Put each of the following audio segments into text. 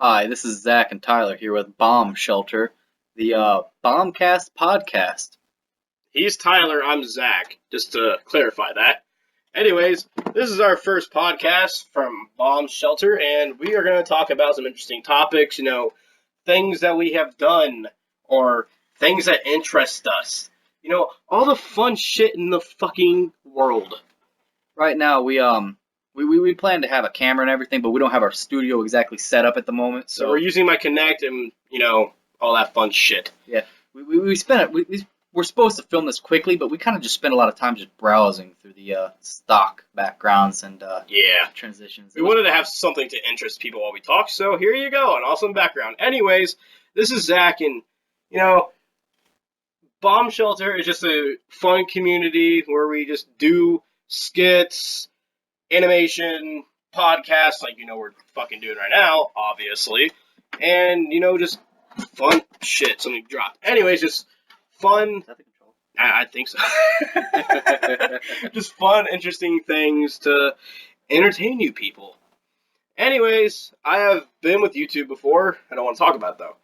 Hi, this is Zach and Tyler here with Bomb Shelter, the Bombcast podcast. He's Tyler, I'm Zach, just to clarify that. Anyways, this is our first podcast from Bomb Shelter, and we are going to talk about some interesting topics, things that we have done, or things that interest us. All the fun shit in the fucking world. Right now, we plan to have a camera and everything, but we don't have our studio exactly set up at the moment. So we're using my Kinect and, all that fun shit. Yeah, we spent it. We're supposed to film this quickly, but we kind of just spent a lot of time just browsing through the stock backgrounds and transitions. We wanted to have something to interest people while we talk, so here you go, an awesome background. Anyways, this is Zach, and, Bomb Shelter is just a fun community where we just do skits, animation, podcasts, like, we're fucking doing right now, obviously, and, just fun shit, something dropped. Anyways, just fun. Is that the control? I think so. Just fun, interesting things to entertain you people. Anyways, I have been with YouTube before. I don't want to talk about it, though.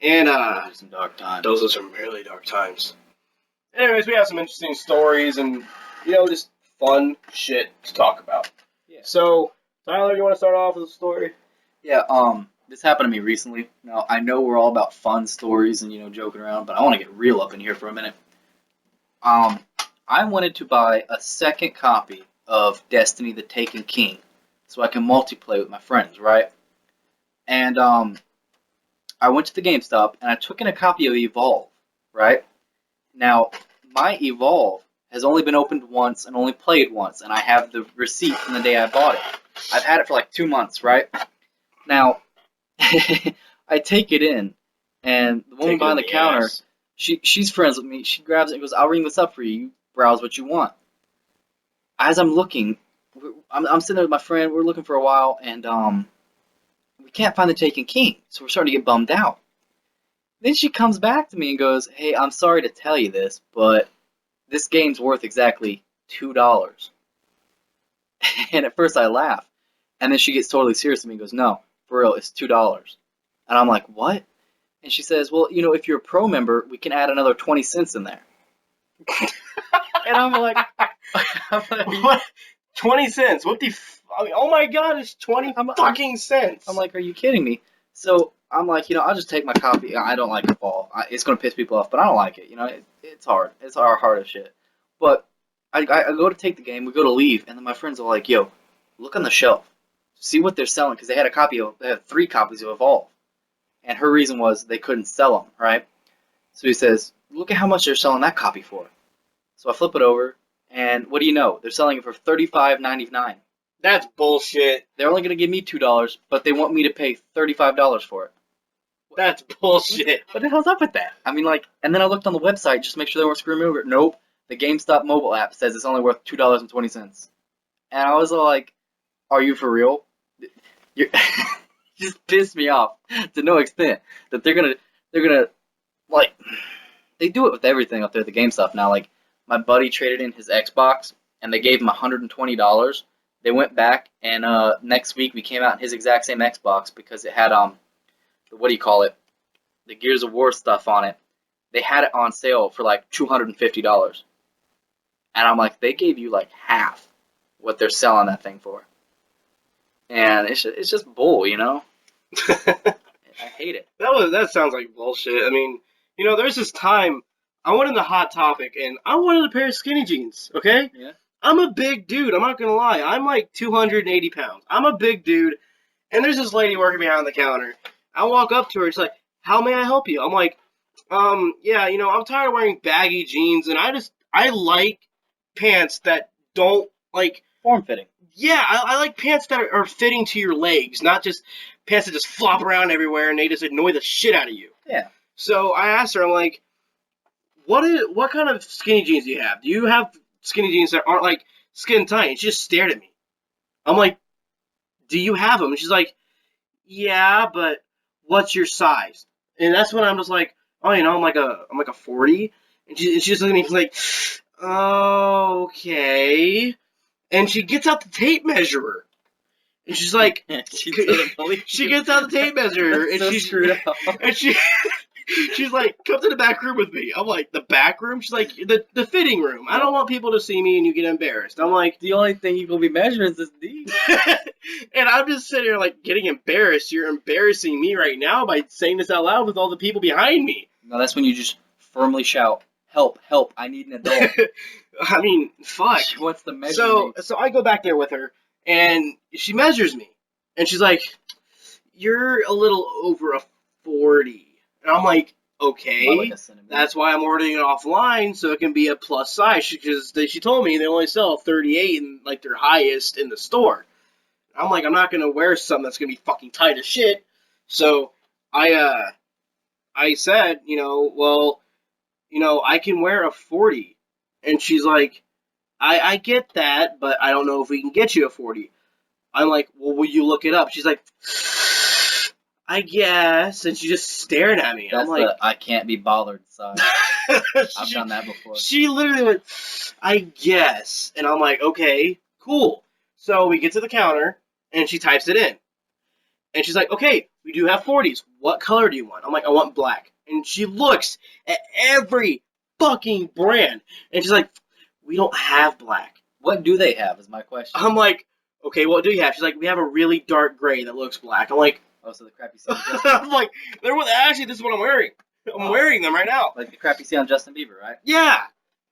And, Those are some dark times. those are some really dark times. Anyways, we have some interesting stories and, just fun shit to talk about. Yeah. So, Tyler, you want to start off with a story? Yeah, this happened to me recently. Now, I know we're all about fun stories and, joking around, but I want to get real up in here for a minute. I wanted to buy a second copy of Destiny the Taken King so I can multiplayer with my friends, right? And, I went to the GameStop and I took in a copy of Evolve, right? Now, my Evolve has only been opened once and only played once, and I have the receipt from the day I bought it. I've had it for like 2 months, right? Now, I take it in, and the woman behind the counter, she's friends with me. She grabs it and goes, "I'll ring this up for you. You browse what you want." As I'm looking, I'm sitting there with my friend. We're looking for a while, and we can't find the Taken King, so we're starting to get bummed out. Then she comes back to me and goes, "Hey, I'm sorry to tell you this, but this game's worth exactly $2." And at first I laugh, and then she gets totally serious with me and goes, "No, for real, it's $2." And I'm like, "What?" And she says, "Well, if you're a pro member, we can add another 20 cents in there." And I'm like, What? 20 cents? What the oh my god, it's 20 fucking cents. I'm like, "Are you kidding me?" So I'm like, I'll just take my copy. I don't like Evolve. It's going to piss people off, but I don't like it. It's hard. It's hard as shit. But I go to take the game, we go to leave, and then my friends are like, "Yo, look on the shelf. See what they're selling," because they had 3 copies of Evolve. And her reason was they couldn't sell them, right? So he says, "Look at how much they're selling that copy for." So I flip it over, and what do you know? They're selling it for $35.99. That's bullshit. They're only going to give me $2, but they want me to pay $35 for it. That's bullshit. What the hell's up with that? I mean, and then I looked on the website just to make sure they weren't screwing me over. Nope. The GameStop mobile app says it's only worth $2.20. And I was like, "Are you for real?" You just pissed me off to no extent that they're gonna they do it with everything up there at the GameStop now. Like, my buddy traded in his Xbox and they gave him $120. They went back and next week we came out in his exact same Xbox because it had the Gears of War stuff on it. They had it on sale for like $250. And I'm like, they gave you like half what they're selling that thing for. And it's just bull, I hate it. That sounds like bullshit. I mean, there's this time I went into Hot Topic and I wanted a pair of skinny jeans, okay? Yeah. I'm a big dude, I'm not gonna lie. I'm like 280 pounds. I'm a big dude, and there's this lady working behind the counter. I walk up to her, she's like, "How may I help you?" I'm like, yeah, I'm tired of wearing baggy jeans, and I like pants that don't, like... Form-fitting. Yeah, I like pants that are fitting to your legs, not just pants that just flop around everywhere and they just annoy the shit out of you. Yeah. So I asked her, I'm like, what kind of skinny jeans do you have? Do you have skinny jeans that aren't like skin tight? And she just stared at me. I'm like, "Do you have them?" And she's like, "Yeah, but what's your size?" And that's when I'm just like, "Oh, I'm like a 40." And she's just looking at me like, "Okay." And she gets out the tape measurer. And she's like, She doesn't believe she you. gets out the tape measure, and So she's screwed up. and she's like, come to the back room with me. I'm like, the back room? She's like, the fitting room. I don't want people to see me and you get embarrassed. I'm like, The only thing you gonna be measuring is this D. and I'm just sitting there like getting embarrassed. You're embarrassing me right now by saying this out loud with all the people behind me. No, that's when you just firmly shout, "Help! Help! I need an adult." I mean, fuck. She wants to measure So me. I go back there with her, and she measures me, and she's like, "You're a little over a 40," and I'm like, "Okay." About like a centimeter. That's why I'm ordering it offline so it can be a plus size because she told me they only sell 38 and like their highest in the store. I'm like, I'm not gonna wear something that's gonna be fucking tight as shit. So I said, well, I can wear a 40, and she's like, I get that, but I don't know if we can get you a 40. I'm like, well, will you look it up? She's like, I guess, and she just stared at me. That's I'm like, I can't be bothered side. I've she, done that before. she literally went, I guess, and I'm like, okay, cool. So we get to the counter, and she types it in, and she's like, okay, we do have 40s. What color do you want? I'm like, I want black. And she looks at every fucking brand, and she's like, we don't have black. What do they have? Is my question. I'm like, okay, what do you have? She's like, we have a really dark gray that looks black. I'm like, Oh, so the crap you see on Justin, I'm like, actually, this is what I'm wearing. I'm wearing them right now. like the crap you see on Justin Bieber, right? Yeah.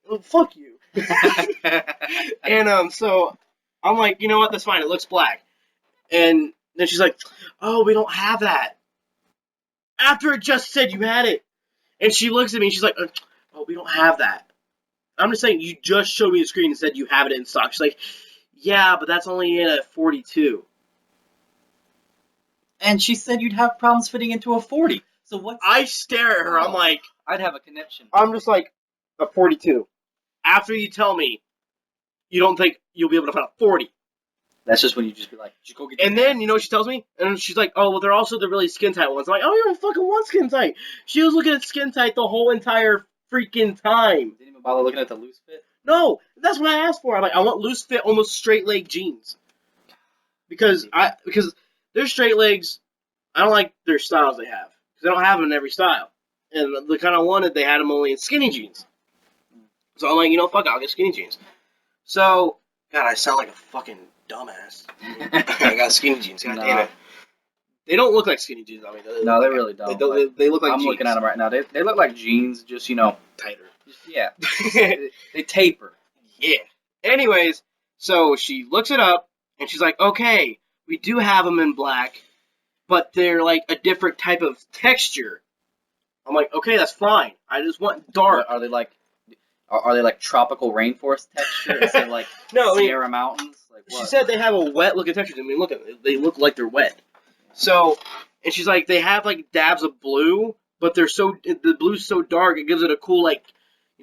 Well, fuck you. And so I'm like, you know what? That's fine. It looks black. And then she's like, oh, we don't have that. After it just said you had it. And she looks at me and she's like, oh, we don't have that. I'm just saying, you just showed me the screen and said you have it in stock. She's like, yeah, but that's only in at 42. And she said you'd have problems fitting into a 40. So what? I stare at her. I'm like, I'd have a connection. I'm just like, a 42. After you tell me you don't think you'll be able to find a 40. That's just when you just be like, just go get. And then, you know what she tells me? And she's like, oh, well, they're also the really skin tight ones. I'm like, I don't even fucking want skin tight. She was looking at skin tight the whole entire freaking time. Didn't even bother looking at the loose fit. No, that's what I asked for. I'm like, I want loose fit, almost straight leg jeans. Because their straight legs, I don't like their styles they have. Because they don't have them in every style. And the kind I wanted, they had them only in skinny jeans. So I'm like, fuck it, I'll get skinny jeans. So, God, I sound like a fucking dumbass. I got skinny jeans, god damn it. They don't look like skinny jeans. I mean, No, they really don't. They look like I'm jeans. looking at them right now. They look like jeans, just Tighter. yeah. they taper. Yeah. Anyways, so she looks it up, and she's like, okay, we do have them in black, but they're like a different type of texture. I'm like, okay, that's fine. I just want dark. Are they like? Are they like tropical rainforest texture instead of like No, I mean, Sierra Mountains? Like what? she said they have a wet looking texture. I mean, look at them. They look like they're wet. So, and she's like, they have like dabs of blue, but the blue's so dark it gives it a cool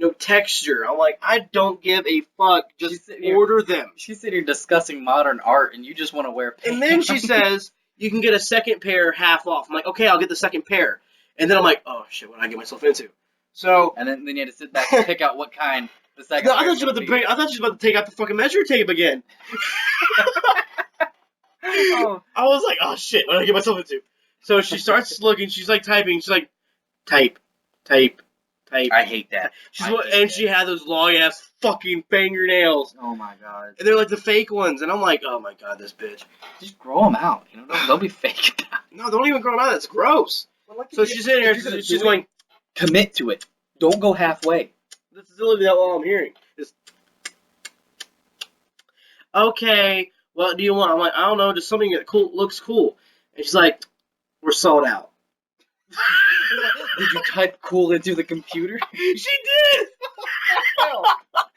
texture. I'm like, I don't give a fuck. Just order them. She's sitting here discussing modern art, and you just want to wear pink. And then she says you can get a second pair half off. I'm like, okay, I'll get the second pair. And then I'm like, oh shit, what did I get myself into? So, and then you had to sit back and pick out what kind the second. no, I pair thought she was about to take out the fucking measure tape again. Oh. I was like, oh shit, what did I get myself into? So she starts looking, she's like typing, she's like, type. I hate that. She had those long ass fucking fingernails. Oh my god. And they're like the fake ones, and I'm like, oh my god, this bitch. Just grow them out. Don't be fake. No, don't even grow them out. That's gross. So she's in here, she's going, commit to it. Don't go halfway. this is literally all I'm hearing. Just, okay, what do you want? I'm like, I don't know, just something that looks cool. And she's like, we're sold out. Did you type cool into the computer? She did!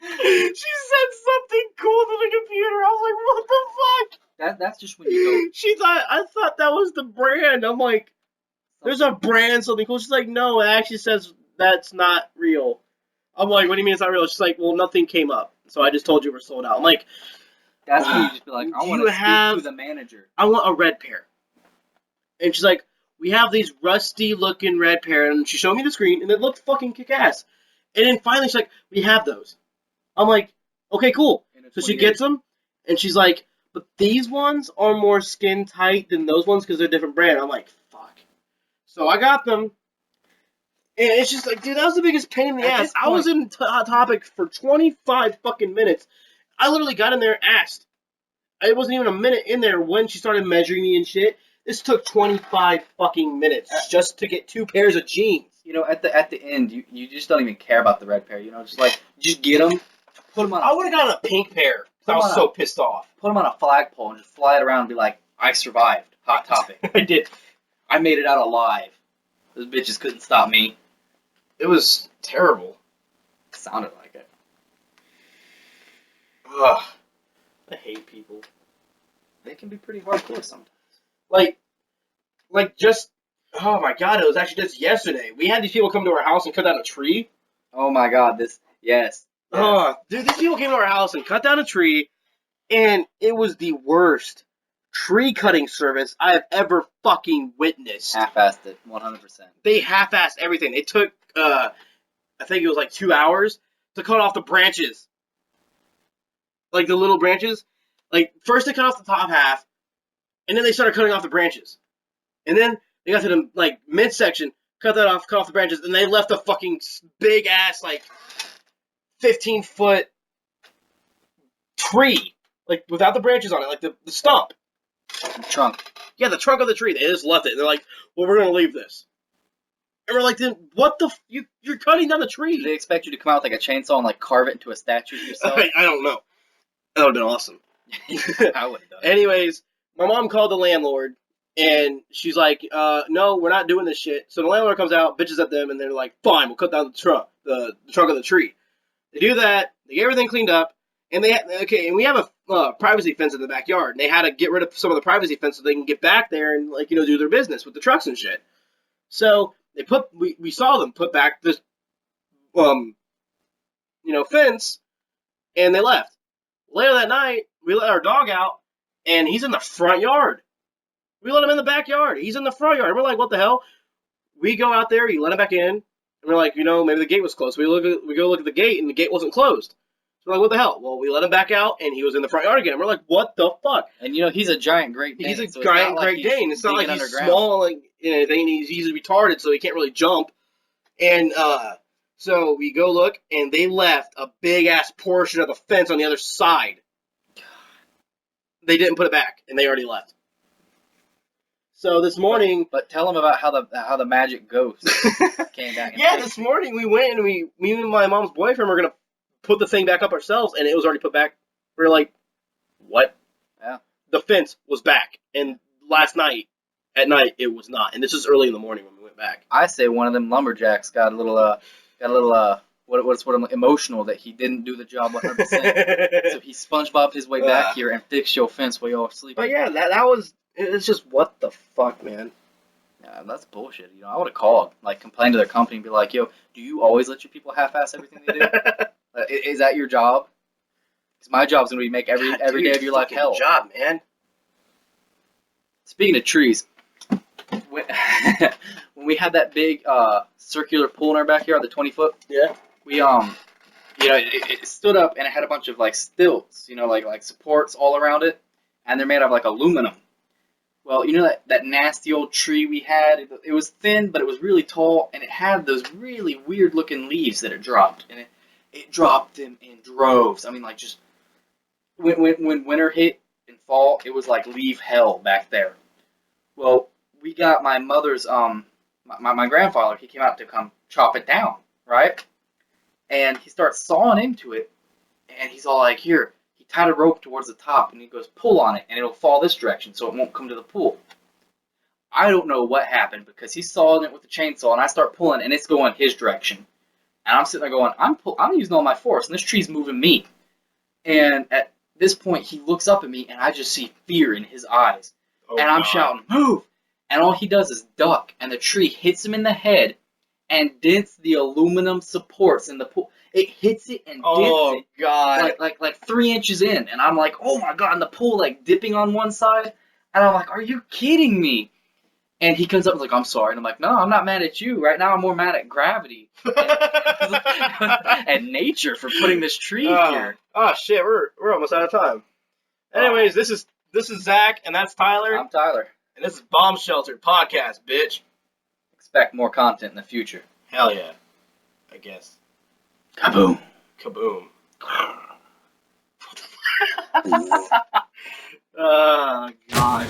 She said something cool to the computer. I was like, what the fuck? That's just when you I thought that was the brand. I'm like, go. there's a brand, something cool. She's like, no, it actually says that's not real. I'm like, what do you mean it's not real? She's like, well, nothing came up. So I just told you we're sold out. I'm like, That's when you just be like, I want to speak to the manager. I want a red pair. And she's like, we have these rusty looking red pair. And she showed me the screen and it looked fucking kick ass. And then finally she's like, we have those. I'm like, okay, cool. So she gets them and she's like, but these ones are more skin tight than those ones because they're a different brand. I'm like, fuck. So I got them, and it's just like, dude, that was the biggest pain in the At ass. this I was point- in Topic for 25 fucking minutes. I literally got in there and asked. It wasn't even a minute in there when she started measuring me and shit. This took 25 fucking minutes just to get 2 pairs of jeans. You know, at the end, you just don't even care about the red pair. You know, just get them, put them on. I would have gotten a pink pair. I Come was on so up. pissed off. Put them on a flagpole and just fly it around and be like, I survived. Hot Topic. I did. I made it out alive. Those bitches couldn't stop me. It was terrible. Sounded like it. Ugh. I hate people. They can be pretty hardcore sometimes. Like just, oh my god, it was actually just yesterday. We had these people come to our house and cut down a tree. Oh my god, yes. Dude, these people came to our house and cut down a tree, and it was the worst tree cutting service I have ever fucking witnessed. Half-assed it, 100%. They half-assed everything. It took, I think it was like 2 hours to cut off the branches. Like the little branches. Like, first they cut off the top half, and then they started cutting off the branches. And then they got to the, like, midsection, cut off the branches, and they left a fucking big-ass, like, 15-foot tree. Like, without the branches on it, like the stump. The trunk. Yeah, the trunk of the tree. They just left it. And they're like, well, we're going to leave this. And we're like, then what the you're cutting down the tree. Do they expect you to come out with like a chainsaw and like carve it into a statue yourself? I don't know. That would have been awesome. I would have done it. Anyways, my mom called the landlord, and she's like, no, we're not doing this shit. So the landlord comes out, bitches at them, and they're like, fine, we'll cut down the trunk of the tree. They do that. They get everything cleaned up, and and we have a privacy fence in the backyard. And they had to get rid of some of the privacy fence so they can get back there and do their business with the trucks and shit. So we saw them put back this fence, and they left. Later that night, we let our dog out, and he's in the front yard. We let him in the backyard. He's in the front yard. We're like, what the hell? We go out there, you let him back in, and we're like, maybe the gate was closed. We go look at the gate, and the gate wasn't closed. So we're like, what the hell? Well, we let him back out, and he was in the front yard again. We're like, what the fuck? And he's a giant Great Dane. He's a so giant Great Dane. It's not like he's small, like anything. He's easily retarded, so he can't really jump. And so we go look, and they left a big ass portion of the fence on the other side. They didn't put it back, and they already left. So this morning, but tell them about how the magic ghost came back. Yeah, this morning we went and me and my mom's boyfriend were gonna put the thing back up ourselves, and it was already put back. We were like, what? Yeah. The fence was back, and at night it was not, and this is early in the morning when we went back. I say one of them lumberjacks got a little what's emotional that he didn't do the job 100%. So he SpongeBob his way back here and fixed your fence while y'all sleeping. But yeah, that was. It's just what the fuck, man. Yeah, that's bullshit. I would have called, complained to their company and be like, yo, do you always let your people half-ass everything they do? Is that your job? Because my job's gonna be make every day of your life hell. Job, man. Speaking of trees, when we had that big circular pool in our backyard, the 20-foot. Yeah. We it stood up and it had a bunch of stilts, like supports all around it, and they're made of aluminum. Well, that nasty old tree we had, it was thin, but it was really tall, and it had those really weird-looking leaves that it dropped, and it dropped them in droves. I mean, just when winter hit and fall, it was like leaf hell back there. Well, we got my mother's, my grandfather, he came out to come chop it down, right? And he starts sawing into it, and he's all like, here. Tied a rope towards the top, and he goes, pull on it, and it'll fall this direction, so it won't come to the pool. I don't know what happened, because he's sawing it with the chainsaw, and I start pulling, and it's going his direction. And I'm sitting there going, I'm using all my force, and this tree's moving me. And at this point, he looks up at me, and I just see fear in his eyes. Oh, and I'm shouting, move! And all he does is duck, and the tree hits him in the head, and dents the aluminum supports in the pool. It hits it and dents oh, it. God. Like 3 inches in. And I'm like, oh my God, and the pool dipping on one side. And I'm like, are you kidding me? And he comes up and is like, I'm sorry. And I'm like, no, I'm not mad at you. Right now I'm more mad at gravity and nature for putting this tree here. Oh shit, we're almost out of time. Anyways, this is Zach, and that's Tyler, I'm Tyler. and this is Bomb Shelter Podcast, bitch. Expect more content in the future. Hell yeah. I guess. Kaboom. Kaboom. Oh, God.